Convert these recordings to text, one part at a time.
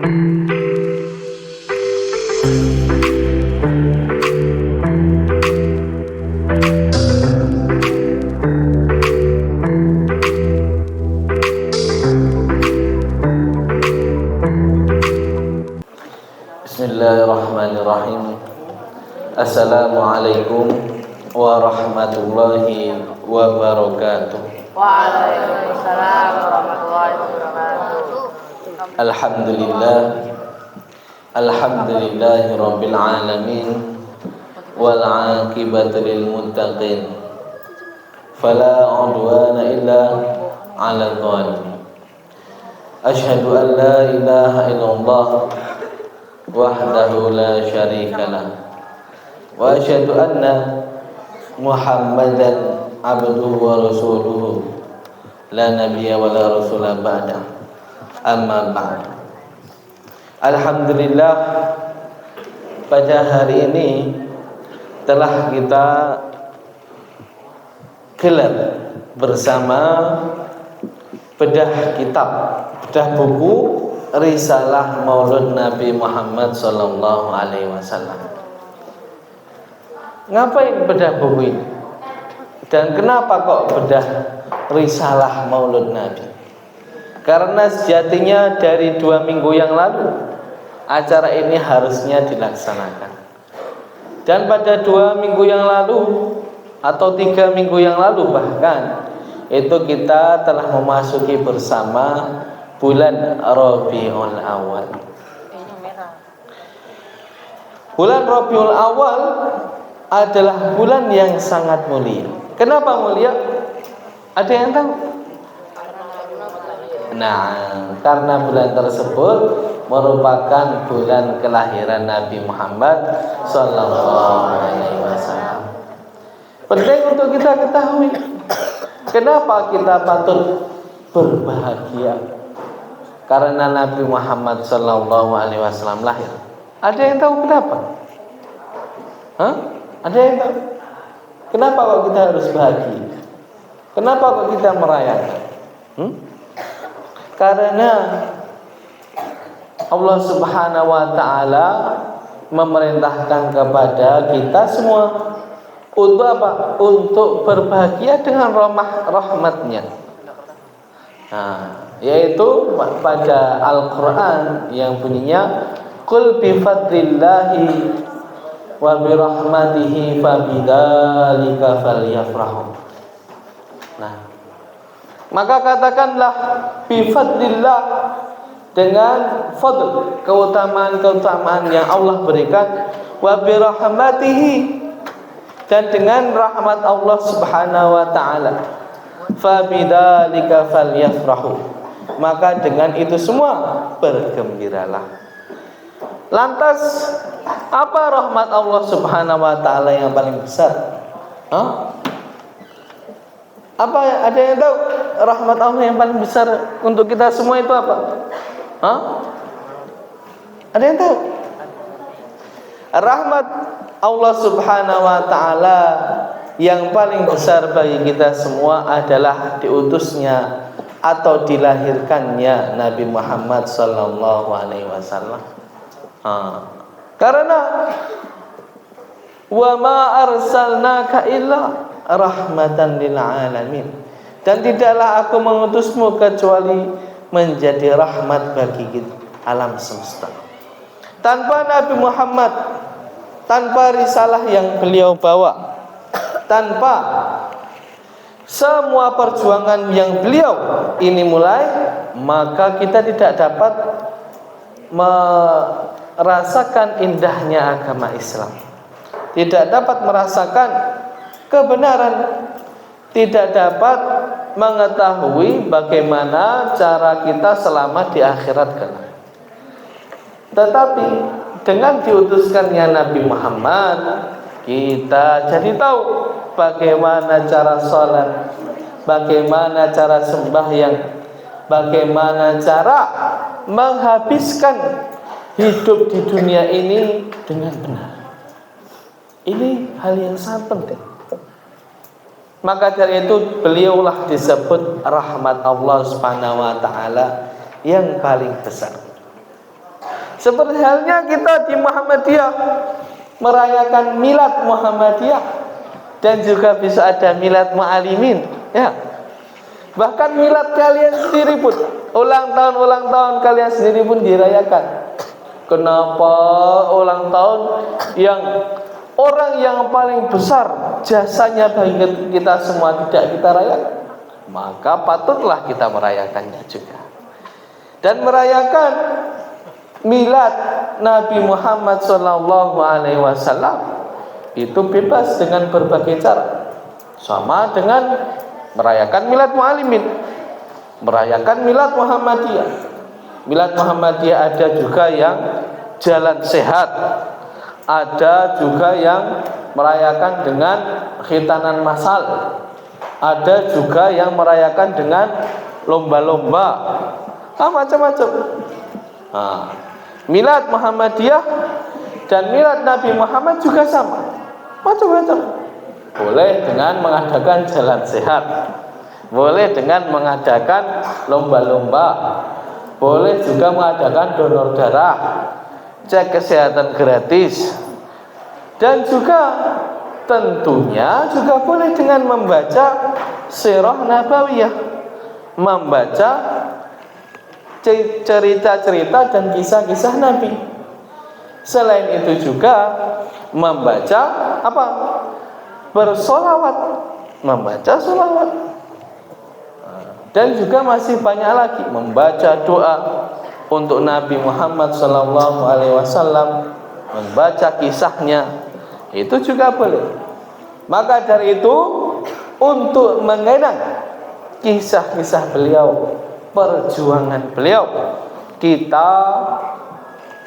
Bismillahirrahmanirrahim. Assalamualaikum warahmatullahi wabarakatuh. Waalaikumsalam warahmatullahi wabarakatuh. Alhamdulillahi rabbil alamin wal aqibatu lil muttaqin fala udwana illa 'alal zalimin. Asyhadu an la ilaha illallah wahdahu la syarikalah wa asyhadu anna Muhammadan abduhu wa rasuluhu la nabiyya wa la rasula ba'da. Amma ba'd. Alhamdulillah, pada hari ini telah kita gelar bersama bedah buku Risalah Maulud Nabi Muhammad sallallahu alaihi wasallam. Ngapain bedah buku ini? Dan kenapa kok bedah Risalah Maulud Nabi? Karena sejatinya dari 2 minggu yang lalu acara ini harusnya dilaksanakan. Dan pada 2 minggu yang lalu atau 3 minggu yang lalu bahkan itu kita telah memasuki bersama bulan Rabiul Awal. Bulan Rabiul Awal adalah bulan yang sangat mulia. Kenapa mulia? Ada yang tahu? Nah, karena bulan tersebut merupakan bulan kelahiran Nabi Muhammad sallallahu alaihi wasallam. Penting untuk kita ketahui kenapa kita patut berbahagia karena Nabi Muhammad sallallahu alaihi wasallam lahir. Ada yang tahu kenapa? Ada yang tahu? Kenapa kok kita harus bahagia? Kenapa kok kita merayakan? Karena Allah Subhanahu wa taala memerintahkan kepada kita semua untuk apa? Untuk berbahagia dengan rahmatnya. Yaitu pada Al-Quran yang bunyinya Qul bifadlillahi wa birahmatihi fabidzalika falyafrahu. Maka katakanlah bifadlillah, dengan fadl, keutamaan yang Allah berikan, wa birahmatihi, dan dengan rahmat Allah Subhanahu wa taala, fabidzalika falyafrahu, maka dengan itu semua bergembiralah. Lantas apa rahmat Allah Subhanahu wa taala yang paling besar? Apa ada yang tahu rahmat Allah yang paling besar untuk kita semua itu apa? Ada yang tahu? Rahmat Allah Subhanahu wa taala yang paling besar bagi kita semua adalah diutusnya atau dilahirkannya Nabi Muhammad sallallahu alaihi wasallam. Karena wa ma arsalnaka illa rahmatan lil alamin, dan tidaklah aku mengutusmu kecuali menjadi rahmat bagi alam semesta. Tanpa Nabi Muhammad, tanpa risalah yang beliau bawa, tanpa semua perjuangan yang beliau ini mulai, maka kita tidak dapat merasakan indahnya agama Islam, tidak dapat merasakan kebenaran, tidak dapat mengetahui bagaimana cara kita selamat di akhirat kelak. Tetapi dengan diutuskannya Nabi Muhammad, kita jadi tahu bagaimana cara sholat, bagaimana cara sembahyang, bagaimana cara menghabiskan hidup di dunia ini dengan benar. Ini hal yang sangat penting. Maka dari itu beliaulah disebut rahmat Allah Subhanahu wa taala yang paling besar. Seperti halnya kita di Muhammadiyah merayakan milad Muhammadiyah, dan juga bisa ada milad Mu'alimin, ya. Bahkan milad kalian sendiri pun, ulang tahun kalian sendiri pun dirayakan. Kenapa ulang tahun yang orang yang paling besar jasanya bagi kita semua tidak kita rayakan? Maka patutlah kita merayakannya juga. Dan merayakan milad Nabi Muhammad SAW itu bebas dengan berbagai cara. Sama dengan merayakan milad Mu'alimin, merayakan milad Muhammadiyah. Milad Muhammadiyah ada juga yang jalan sehat, ada juga yang merayakan dengan khitanan massal, ada juga yang merayakan dengan lomba-lomba, macam-macam. Milad Muhammadiyah dan milad Nabi Muhammad juga sama, macam-macam. Boleh dengan mengadakan jalan sehat, boleh dengan mengadakan lomba-lomba, boleh juga mengadakan donor darah, cek kesehatan gratis, dan juga tentunya juga boleh dengan membaca sirah nabawiyah, membaca cerita-cerita dan kisah-kisah Nabi. Selain itu juga membaca apa? Bersolawat, membaca solawat. Dan juga masih banyak lagi membaca doa untuk Nabi Muhammad SAW, membaca kisahnya, itu juga boleh. Maka dari itu, untuk mengenang kisah-kisah beliau, perjuangan beliau, kita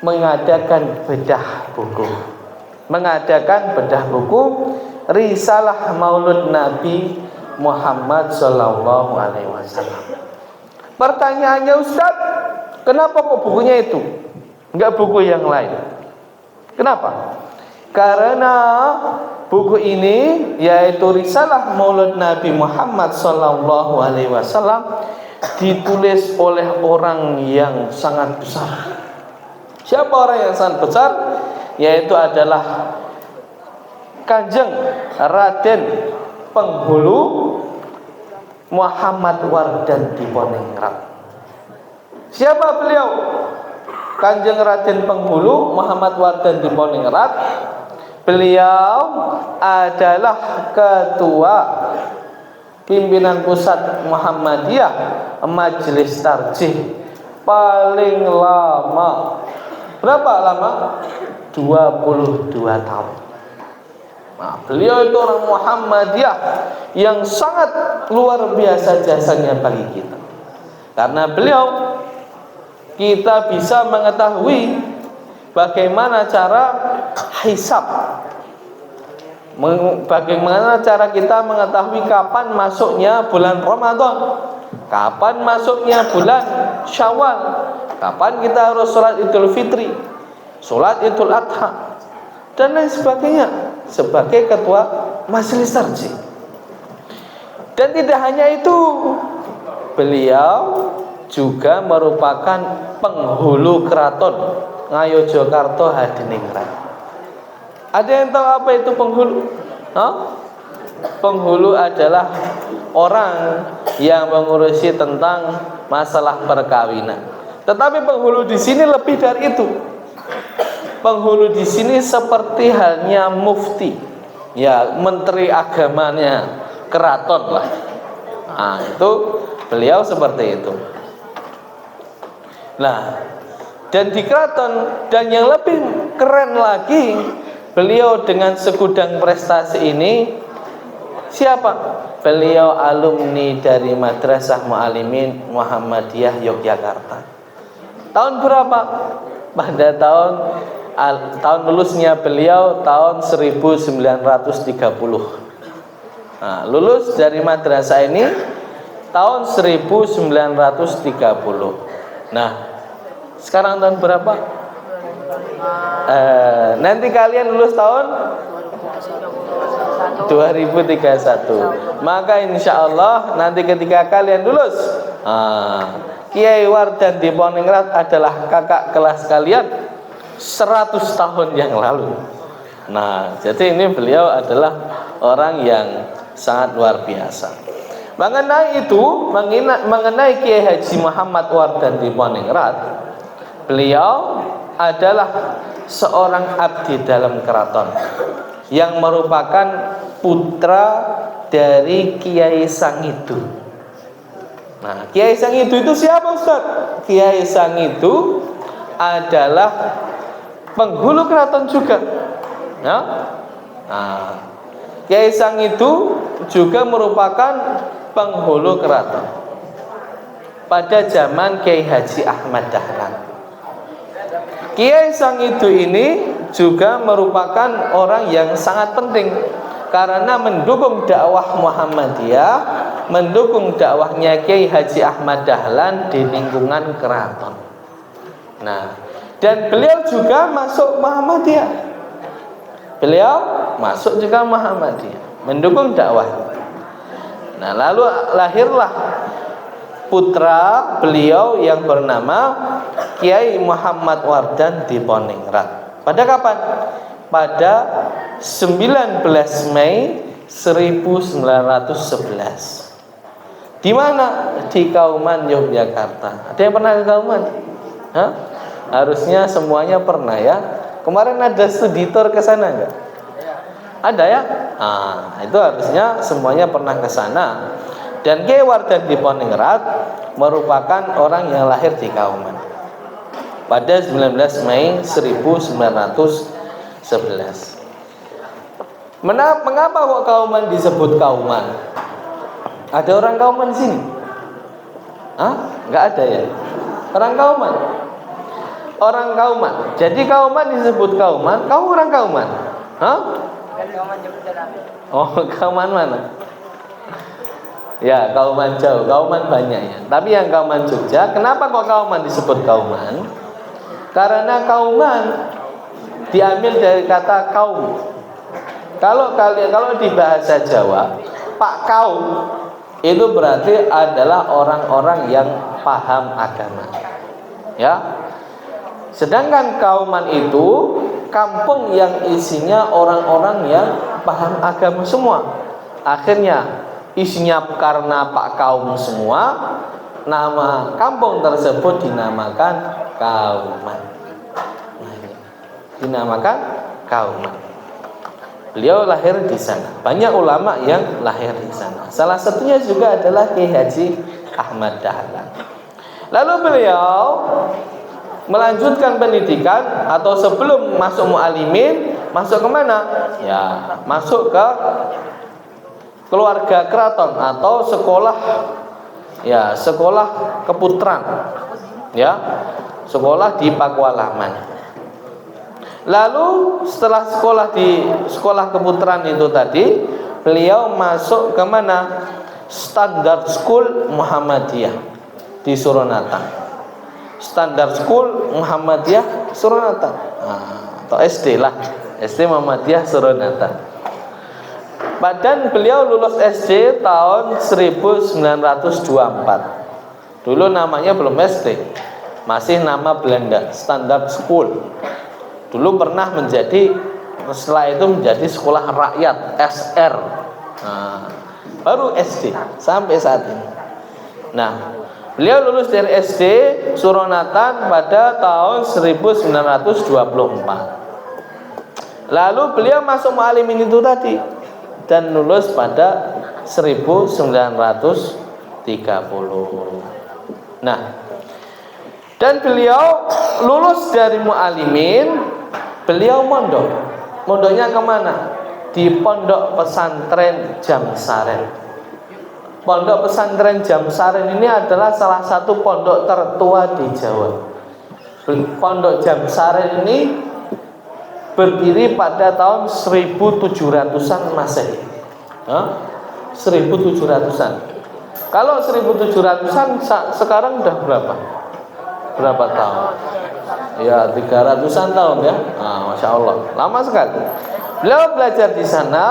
mengadakan bedah buku, Risalah Maulud Nabi Muhammad Sallallahu Alaihi Wasallam. Pertanyaannya, Ustaz, kenapa kok bukunya itu, enggak buku yang lain? Kenapa? Karena buku ini, yaitu Risalah Maulud Nabi Muhammad Sallallahu Alaihi Wasallam, ditulis oleh orang yang sangat besar. Siapa orang yang sangat besar? Yaitu adalah Kanjeng Raden Penghulu Muhammad Wardan Diponegrat. Siapa beliau? Kanjeng Raden Penghulu Muhammad Wardan Diponegrat. Beliau adalah ketua pimpinan pusat Muhammadiyah Majelis Tarjih paling lama. Berapa lama? 22 tahun. Nah, beliau itu orang Muhammadiyah yang sangat luar biasa jasanya bagi kita. Karena beliau, kita bisa mengetahui bagaimana cara hisab, bagaimana cara kita mengetahui kapan masuknya bulan Ramadan, kapan masuknya bulan Syawal, kapan kita harus sholat Idul Fitri, sholat Idul Adha, dan lain sebagainya, sebagai ketua Majelis Tarjih. Dan tidak hanya itu, beliau juga merupakan penghulu keraton Ngayogyakarta Hadiningrat. Ada yang tahu apa itu penghulu? Penghulu adalah orang yang mengurusi tentang masalah perkawinan. Tetapi penghulu di sini lebih dari itu. Penghulu di sini seperti halnya mufti, ya, menteri agamanya keraton lah. Nah, itu beliau seperti itu. Nah, dan di keraton, dan yang lebih keren lagi, beliau dengan segudang prestasi ini siapa? Beliau alumni dari Madrasah Mu'alimin Muhammadiyah Yogyakarta. Tahun berapa? Pada tahun lulusnya beliau tahun 1930. Nah, lulus dari madrasah ini tahun 1930. Nah, sekarang tahun berapa? Nanti kalian lulus tahun 2031. Maka insya Allah nanti ketika kalian lulus, Kiai Wardan Diponegrat adalah kakak kelas kalian. 100 tahun yang lalu. Nah, jadi ini beliau adalah orang yang sangat luar biasa. Mengenai itu, mengenai Kiai Haji Muhammad Wardan Diponegrat, beliau adalah seorang abdi dalam keraton yang merupakan putra dari Kiai Sangidu. Nah, Kiai Sangidu itu siapa, Ustaz? Kiai Sangidu adalah penghulu keraton juga. Ya? Nah, Kiai Sangidu juga merupakan penghulu keraton pada zaman Kiai Haji Ahmad Dahlan. Kiai Sangidu ini juga merupakan orang yang sangat penting karena mendukung dakwah Muhammadiyah, mendukung dakwahnya Kiai Haji Ahmad Dahlan di lingkungan keraton. Nah, dan beliau juga masuk Muhammadiyah. Beliau masuk juga Muhammadiyah, mendukung dakwah. Nah, lalu lahirlah putra beliau yang bernama Kiai Muhammad Wardan Diponegrat. Pada kapan? Pada 19 Mei 1911. Di mana? Di Kauman, Yogyakarta. Ada yang pernah ke Kauman? Hah? Harusnya semuanya pernah ya. Kemarin ada studi tour ke sana enggak? Ada ya? Nah, itu harusnya semuanya pernah ke sana. Dan Kiai Wardan Diponegrat merupakan orang yang lahir di Kauman pada 19 Mei 1911. Mengapa kok Kauman disebut Kauman? Ada orang Kauman di sini? Hah? Enggak ada ya? Orang Kauman. Orang Kauman. Jadi Kauman disebut Kauman. Kau orang Kauman? Hah? Kauman Jogja. Oh, Kauman mana? Ya, Kauman jauh. Kauman banyak ya. Tapi yang Kauman Jogja, kenapa kok Kauman disebut Kauman? Karena Kauman diambil dari kata kaum. Kalau di bahasa Jawa, Pak Kaum itu berarti adalah orang-orang yang paham agama. Ya. Sedangkan Kauman itu kampung yang isinya orang-orang yang paham agama semua. Akhirnya isinya karena Pak Kaum semua, nama kampung tersebut dinamakan Kauman. Dinamakan Kauman. Beliau lahir di sana. Banyak ulama yang lahir di sana. Salah satunya juga adalah Kiai Haji Ahmad Dahlan. Lalu beliau melanjutkan pendidikan atau sebelum masuk mu'alimin, masuk ke mana? Ya, masuk ke keluarga keraton atau sekolah, ya, sekolah keputran, ya, sekolah di Pakualaman. Lalu setelah sekolah di sekolah keputran itu tadi, beliau masuk ke mana? Standard School Muhammadiyah di Suronata. Standard School Muhammadiyah Suronata, atau SD lah, SD Muhammadiyah Suronata. Badan beliau lulus SD tahun 1924. Dulu namanya belum SD, masih nama Belanda, Standard School. Dulu pernah menjadi, setelah itu menjadi sekolah rakyat SR. Baru SD sampai saat ini. Nah, beliau lulus dari SD Suronatan pada tahun 1924. Lalu beliau masuk mu'alimin itu tadi dan lulus pada 1930. Nah, dan beliau lulus dari mu'alimin, beliau mondok. Mondoknya kemana? Di Pondok Pesantren Jamsaren. Pondok Pesantren Jamsaren ini adalah salah satu pondok tertua di Jawa. Pondok Jamsaren ini berdiri pada tahun 1700-an Masehi. 1700-an. Kalau 1700-an sekarang udah berapa? Berapa tahun? Ya, 300-an tahun ya. Masya Allah, lama sekali. Beliau belajar di sana,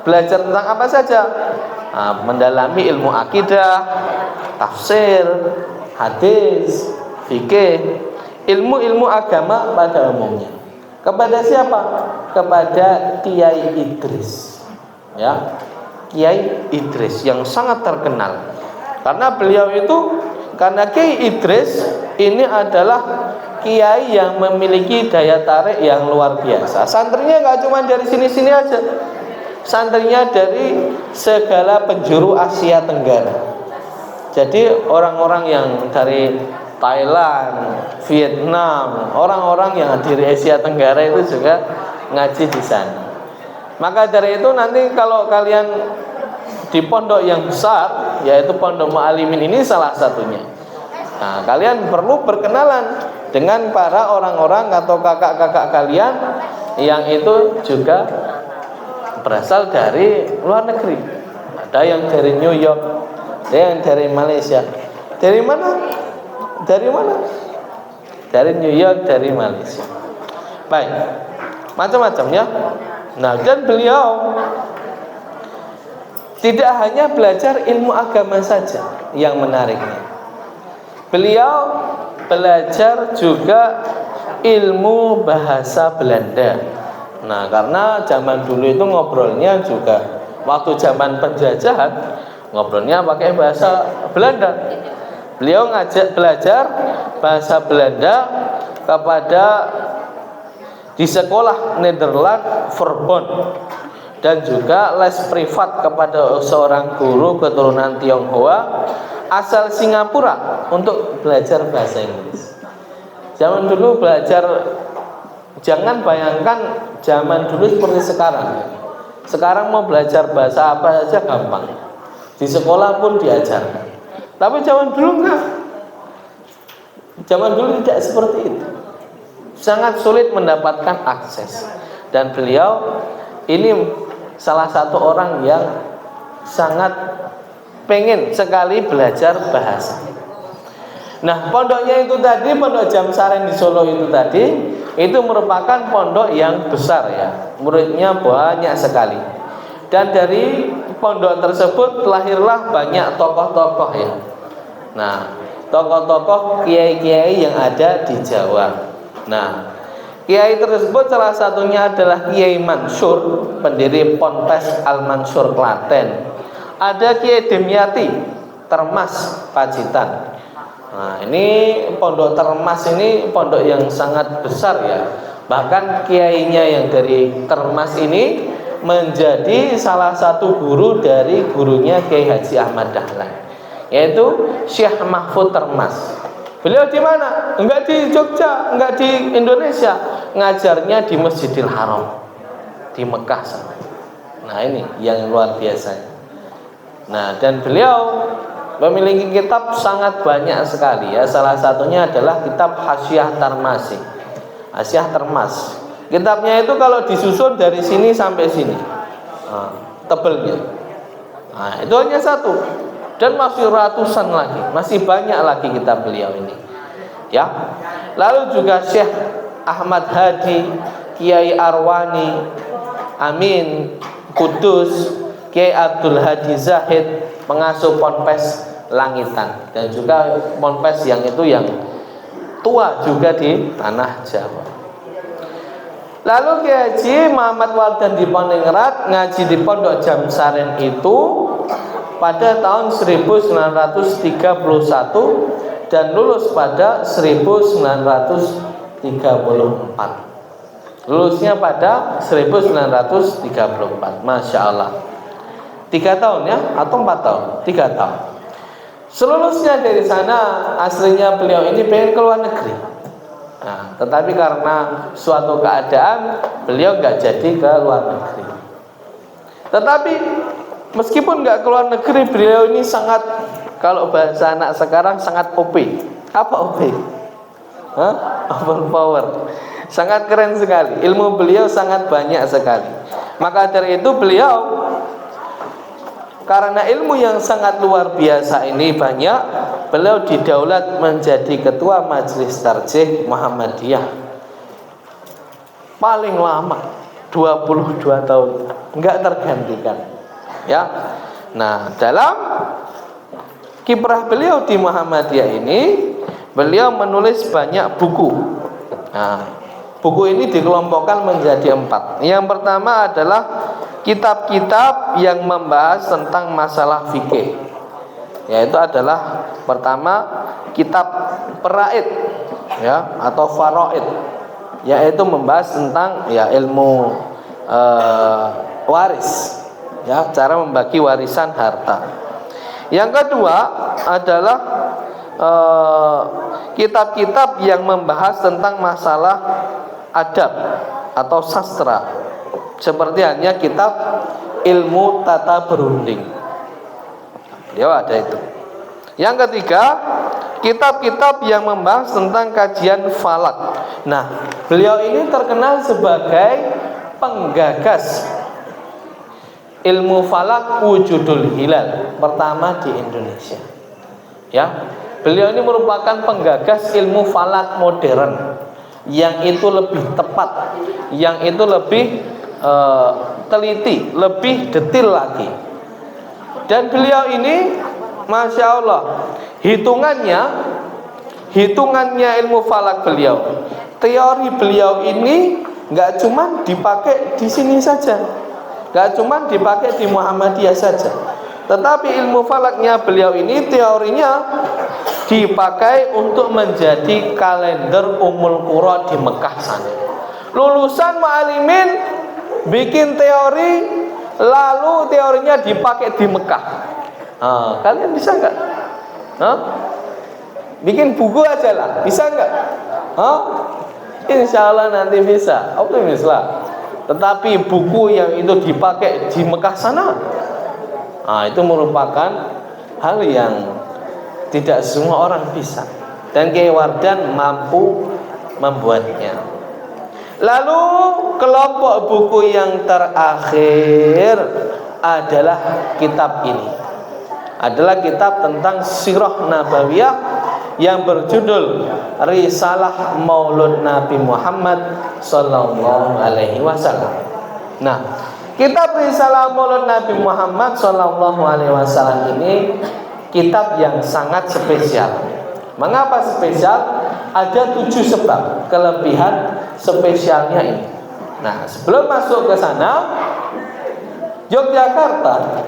belajar tentang apa saja? Mendalami ilmu akidah, tafsir, hadis, fikih. ilmu-ilmu agama pada umumnya. Kepada siapa? Kepada Kiai Idris. Ya, Kiai Idris yang sangat terkenal. Karena beliau itu, karena Kiai Idris ini adalah kiai yang memiliki daya tarik yang luar biasa. Santrinya nggak cuma dari sini-sini aja. Santrinya dari segala penjuru Asia Tenggara. Jadi orang-orang yang dari Thailand, Vietnam, orang-orang yang dari Asia Tenggara itu juga ngaji di sana. Maka dari itu nanti kalau kalian di pondok yang besar, yaitu Pondok Mu'allimin ini salah satunya. Nah, kalian perlu berkenalan dengan para orang-orang atau kakak-kakak kalian yang itu juga berasal dari luar negeri. Ada yang dari New York, ada yang dari Malaysia. Dari mana? Dari mana? Dari New York, dari Malaysia. Baik, macam-macam ya. Nah, dan beliau tidak hanya belajar ilmu agama saja yang menariknya. Beliau belajar juga ilmu bahasa Belanda. Nah, karena zaman dulu itu ngobrolnya juga waktu zaman penjajahan ngobrolnya pakai bahasa Belanda. Beliau belajar bahasa Belanda kepada di sekolah Nederland Verbond dan juga les privat kepada seorang guru keturunan Tionghoa asal Singapura untuk belajar bahasa Inggris. Zaman dulu belajar, jangan bayangkan zaman dulu seperti sekarang. Sekarang mau belajar bahasa apa saja gampang. Di sekolah pun diajarkan. Tapi zaman dulu enggak. Zaman dulu tidak seperti itu. Sangat sulit mendapatkan akses. Dan beliau ini salah satu orang yang sangat pengen sekali belajar bahasa. Nah, pondoknya itu tadi, Pondok Jamsaren di Solo itu tadi, itu merupakan pondok yang besar ya. Muridnya banyak sekali. Dan dari pondok tersebut lahirlah banyak tokoh-tokoh ya. Nah, tokoh-tokoh kiai-kiai yang ada di Jawa. Nah, kiai tersebut salah satunya adalah Kiai Mansur, pendiri Ponpes Al Mansur Klaten. Ada Kiai Demyati, Termas Pacitan. Nah, ini pondok Termas ini pondok yang sangat besar ya. Bahkan kiainya yang dari Termas ini menjadi salah satu guru dari gurunya Kiai Haji Ahmad Dahlan, yaitu Syekh Mahfud Termas. Beliau di mana? Enggak di Jogja, enggak di Indonesia. Ngajarnya di Masjidil Haram di Mekah sana. Nah, ini yang luar biasa. Nah, dan beliau memiliki kitab sangat banyak sekali ya. Salah satunya adalah kitab Hasyiah Tarmasi. Hasyiah Termas. Kitabnya itu kalau disusun dari sini sampai sini. Nah, tebelnya. Nah, itu hanya satu. Dan masih ratusan lagi, masih banyak lagi kitab beliau ini. Ya. Lalu juga Syekh Ahmad Hadi, Kiai Arwani, Amin Kudus, Kiai Abdul Hadi Zahid, pengasuh Ponpes Langitan, dan juga Ponpes yang itu yang tua juga di tanah Jawa. Lalu Kiai Haji Muhammad Wardan di Ponegrat ngaji di Pondok Jamsaren itu pada tahun 1931 dan lulus pada 1934. Lulusnya pada 1934. Masya Allah. 3 tahun ya, atau 4 tahun? 3 tahun. Selulusnya dari sana, aslinya beliau ini pengen ke luar negeri. Nah, tetapi karena suatu keadaan beliau nggak jadi ke luar negeri. Tetapi meskipun nggak keluar negeri, beliau ini sangat, kalau bahasa anak sekarang, sangat OP. Apa OP? Overpower. Sangat keren sekali. Ilmu beliau sangat banyak sekali. Maka dari itu beliau, karena ilmu yang sangat luar biasa ini banyak, beliau didaulat menjadi ketua Majelis Tarjih Muhammadiyah. Paling lama 22 tahun, nggak tergantikan. Ya, nah dalam kiprah beliau di Muhammadiyah ini, beliau menulis banyak buku. Nah, buku ini dikelompokkan menjadi 4. Yang pertama adalah kitab-kitab yang membahas tentang masalah fikih, yaitu adalah pertama kitab faraid ya atau faraid, yaitu membahas tentang ya ilmu waris ya, cara membagi warisan harta. Yang kedua adalah kitab-kitab yang membahas tentang masalah adab atau sastra, seperti halnya kitab ilmu tata berunding, beliau ada itu. Yang ketiga, kitab-kitab yang membahas tentang kajian falak. Nah, beliau ini terkenal sebagai penggagas ilmu falak wujudul hilal pertama di Indonesia. Ya, beliau ini merupakan penggagas ilmu falak modern yang itu lebih tepat, yang itu lebih teliti, lebih detail lagi. Dan beliau ini, masya Allah, hitungannya ilmu falak beliau, teori beliau ini nggak cuma dipakai di sini saja, nggak cuma dipakai di Muhammadiyah saja, tetapi ilmu falaknya beliau ini teorinya dipakai untuk menjadi kalender Ummul Qura di Mekah sana. Lulusan mu'alimin bikin teori, lalu teorinya dipakai di Mekah. Kalian bisa nggak? Bikin buku aja lah, bisa nggak? Insya Allah nanti bisa, optimis lah. Tetapi buku yang itu dipakai di Mekah sana, itu merupakan hal yang tidak semua orang bisa, dan Kiai Wardan mampu membuatnya. Lalu kelompok buku yang terakhir adalah kitab ini, adalah kitab tentang sirah nabawiyah yang berjudul Risalah Maulud Nabi Muhammad Sallallahu Alaihi Wasallam. Nah, kitab Risalah Maulud Nabi Muhammad Sallallahu Alaihi Wasallam ini kitab yang sangat spesial. Mengapa spesial? Ada 7 sebab kelebihan spesialnya ini. Nah, sebelum masuk ke sana, Yogyakarta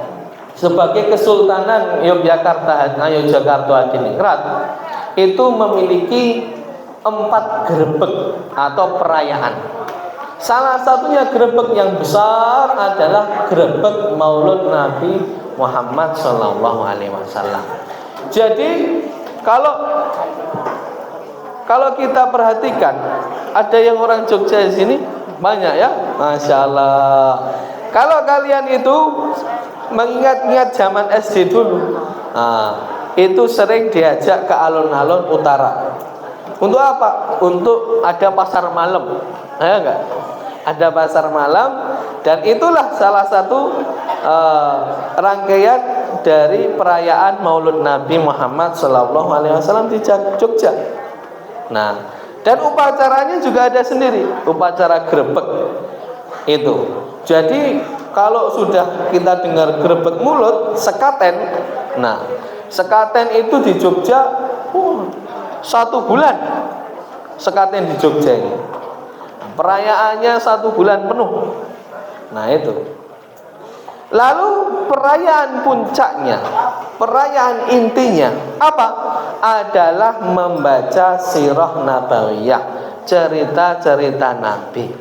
sebagai Kesultanan Yogyakarta Hadiningrat itu memiliki 4 gerebek atau perayaan. Salah satunya gerebek yang besar adalah gerebek Maulud Nabi Muhammad Sallallahu Alaihi Wasallam. Jadi kalau kita perhatikan, ada yang orang Jogja di sini banyak ya, masya Allah. Kalau kalian itu mengingat-ingat zaman SD dulu, itu sering diajak ke alun-alun utara. Untuk apa? Untuk ada pasar malam, ya enggak? Ada pasar malam, dan itulah salah satu rangkaian dari perayaan Maulud Nabi Muhammad Sallallahu Alaihi Wasallam di Jogja. Nah, dan upacaranya juga ada sendiri, upacara grebek itu. Jadi kalau sudah kita dengar grebek mulut, sekaten. Nah, sekaten itu di Jogja 1 bulan. Sekaten di Jogja ini perayaannya 1 bulan penuh. Nah itu. Lalu perayaan puncaknya, perayaan intinya apa? Adalah membaca sirah nabawiyah, cerita-cerita Nabi.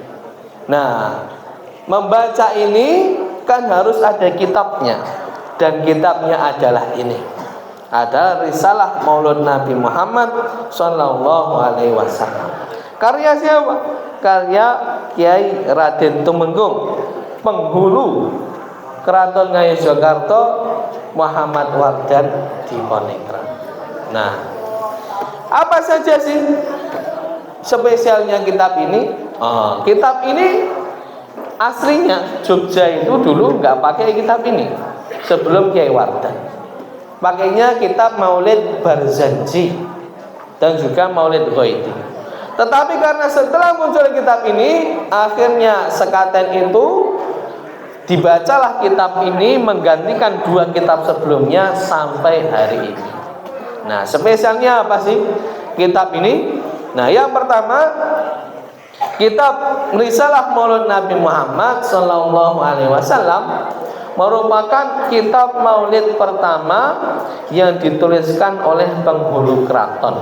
Nah, membaca ini kan harus ada kitabnya, dan kitabnya adalah ini, ada Risalah Maulud Nabi Muhammad Sallallahu Alaihi Wasallam. Karya siapa? Karya Kiai Raden Tumenggung, penghulu Keraton Ngayogyakarta Muhammad Wardan Diponegoro. Nah, apa saja sih spesialnya kitab ini? Kitab ini aslinya Jogja itu dulu nggak pakai kitab ini sebelum Kiai Wardan. Pakainya kitab Maulid Barzanji dan juga Maulid Ghaiti. Tetapi karena setelah muncul kitab ini, akhirnya sekaten itu dibacalah kitab ini menggantikan 2 kitab sebelumnya sampai hari ini. Nah, spesialnya apa sih? kitab ini. Nah, yang pertama, kitab Risalah Maulid Nabi Muhammad sallallahu alaihi wasallam merupakan kitab maulid pertama yang dituliskan oleh penghulu keraton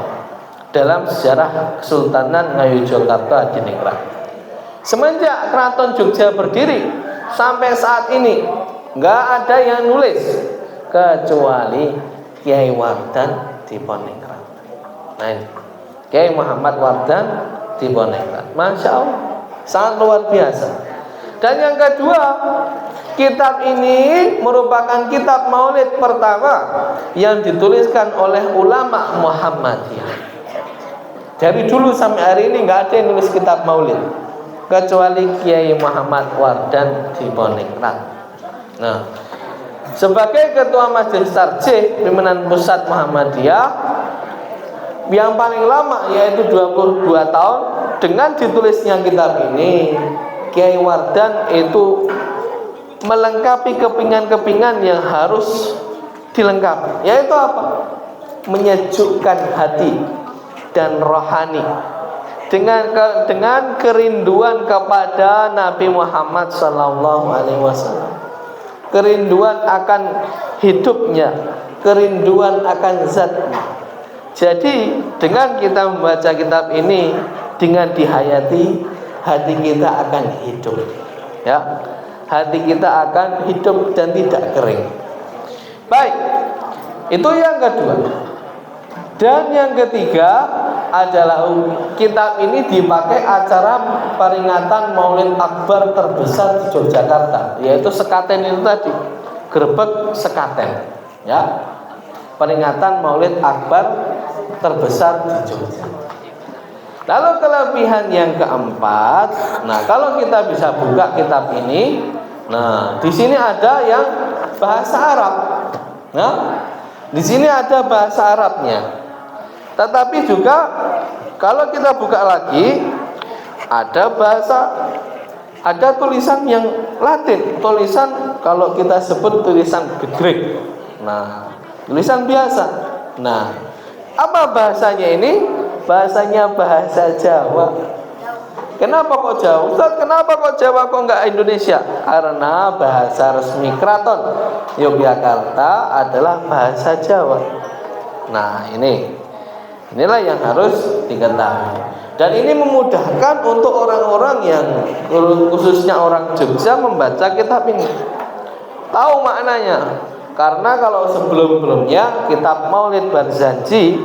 dalam sejarah Kesultanan Ngayogyakarta Hadiningrat. Semenjak Keraton Jogja berdiri sampai saat ini nggak ada yang nulis kecuali Kiai Wardan Diponegoro. Nah, ini Kiai Muhammad Wardan Diponegoro. Masya Allah, sangat luar biasa. Dan yang kedua, kitab ini merupakan kitab maulid pertama yang dituliskan oleh ulama Muhammadiyah. Dari dulu sampai hari ini nggak ada yang nulis kitab maulid kecuali Kiai Muhammad Wardan Diponegoro. Nah, sebagai ketua Majelis Tarjih Pimpinan Pusat Muhammadiyah yang paling lama yaitu 22 tahun dengan ditulisnya kitab ini, Kiai Wardan itu melengkapi kepingan-kepingan yang harus dilengkapi, yaitu apa? Menyejukkan hati dan rohani dengan kerinduan kepada Nabi Muhammad sallallahu alaihi wasallam, kerinduan akan hidupnya, kerinduan akan zatnya. Jadi dengan kita membaca kitab ini, dengan dihayati, hati kita akan hidup, ya, hati kita akan hidup dan tidak kering. Baik, itu yang kedua. Dan yang ketiga adalah kitab ini dipakai acara peringatan Maulid Akbar terbesar di Yogyakarta, yaitu Sekaten itu tadi, Grebek Sekaten, ya, peringatan Maulid Akbar terbesar di Jogja. Lalu kelebihan yang keempat, nah kalau kita bisa buka kitab ini, nah di sini ada yang bahasa Arab, nah di sini ada bahasa Arabnya. Tetapi juga kalau kita buka lagi, ada tulisan yang Latin, tulisan kalau kita sebut tulisan Greek, nah tulisan biasa. Nah, apa bahasanya ini? Bahasanya bahasa Jawa. Kenapa kok Jawa? Ustaz, kenapa kok Jawa kok enggak Indonesia? Karena bahasa resmi Keraton Yogyakarta adalah bahasa Jawa. Nah, inilah yang harus diketahui. Dan ini memudahkan untuk orang-orang yang khususnya orang Jogja membaca kitab ini, tahu maknanya. Karena kalau sebelum-sebelumnya kitab Maulid Barzanji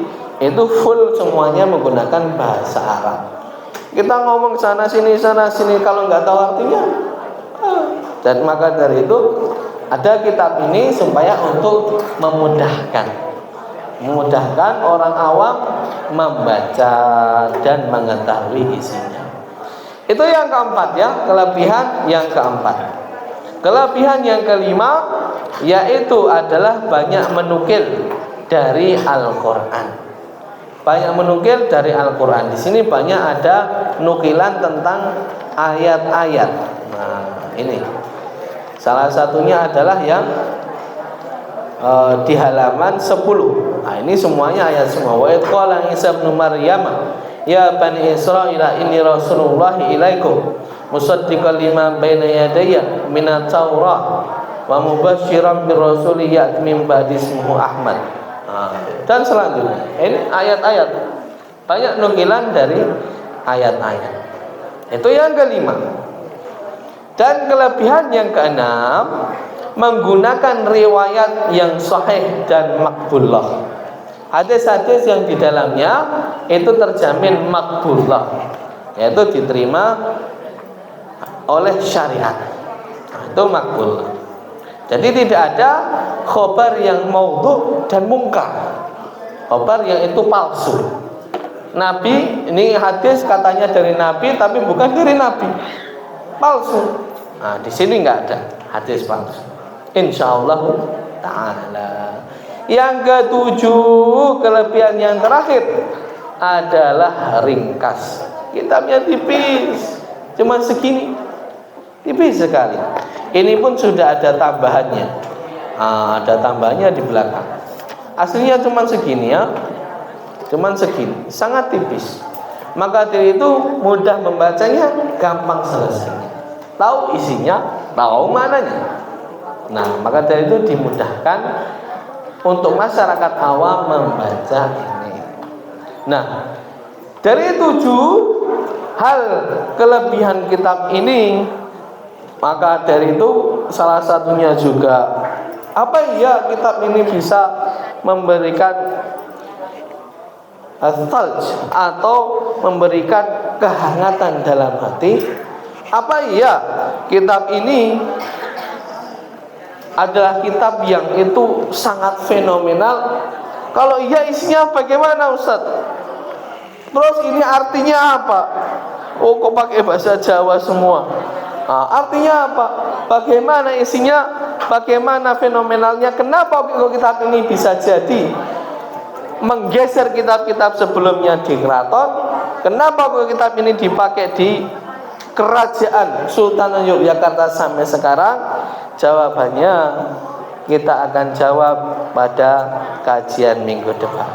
itu full semuanya menggunakan bahasa Arab. Kita ngomong sana sini kalau nggak tahu artinya. Dan maka dari itu ada kitab ini supaya untuk memudahkan orang awam membaca dan mengetahui isinya. Itu yang keempat, ya, kelebihan yang keempat. Kelebihan yang kelima yaitu adalah banyak menukil dari Al-Qur'an. Banyak menukil dari Al-Qur'an. Di sini banyak ada nukilan tentang ayat-ayat. Nah, ini salah satunya adalah yang di halaman 10. Nah, ini semuanya ayat semua. Wa qala Isa ibn Maryam, ya bani Israila inni rasulullah ilaikum musaddiqan lima baina yadayya minat Taurah wa mubasysyiran bir rasulin ya'ti min ba'di ismuhu Ahmad. Dan selanjutnya ini ayat-ayat, banyak nukilan dari ayat-ayat. Itu yang kelima. Dan kelebihan yang keenam, menggunakan riwayat yang sahih dan makbullah. Hadis-hadis yang di dalamnya itu terjamin makbullah, yaitu diterima oleh syariat. Itu makbullah. Jadi tidak ada khobar yang maudhu dan mungkar, khobar yang itu palsu. Nabi, ini hadis katanya dari Nabi tapi bukan dari Nabi, palsu. Nah, di sini nggak ada hadis palsu, insyaallah ta'ala. Yang ketujuh, kelebihan yang terakhir adalah ringkas. Kitabnya tipis, cuma segini, tipis sekali. Ini pun sudah ada tambahannya. Ada tambahannya di belakang. Aslinya cuma segini, ya. cuman segini, sangat tipis. Maka dari itu mudah membacanya, gampang selesai. Tahu isinya, tahu mananya. Nah, maka dari itu dimudahkan untuk masyarakat awam membaca ini. Nah, dari 7 hal kelebihan kitab ini, maka dari itu salah satunya juga, apa iya kitab ini bisa memberikan al-thalj atau memberikan kehangatan dalam hati? Apa iya kitab ini adalah kitab yang itu sangat fenomenal? Kalau iya, isinya bagaimana Ustaz? Terus ini artinya apa? Oh, kok pakai bahasa Jawa semua? Nah, artinya apa? Bagaimana isinya? Bagaimana fenomenalnya? Kenapa kok kitab ini bisa jadi menggeser kitab-kitab sebelumnya di keraton? Kenapa kok kitab ini dipakai di kerajaan Sultan Yogyakarta sampai sekarang? Jawabannya kita akan jawab pada kajian minggu depan.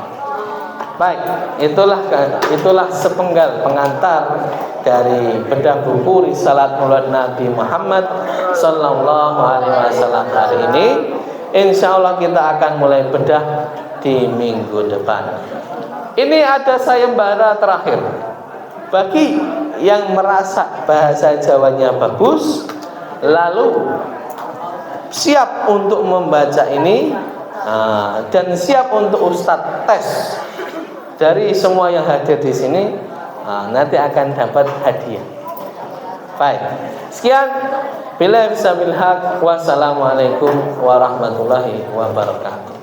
Baik, itulah sepenggal pengantar dari bedah buku Risalat Maulid Nabi Muhammad Sallallahu Alaihi Wasallam hari ini. Insya Allah kita akan mulai bedah di minggu depan. Ini ada sayembara terakhir bagi yang merasa bahasa Jawanya bagus, lalu siap untuk membaca ini, dan siap untuk Ustadz tes. Dari semua yang hadir di sini, nanti akan dapat hadiah. Baik, sekian. Billahi taufiq. Wassalamualaikum warahmatullahi wabarakatuh.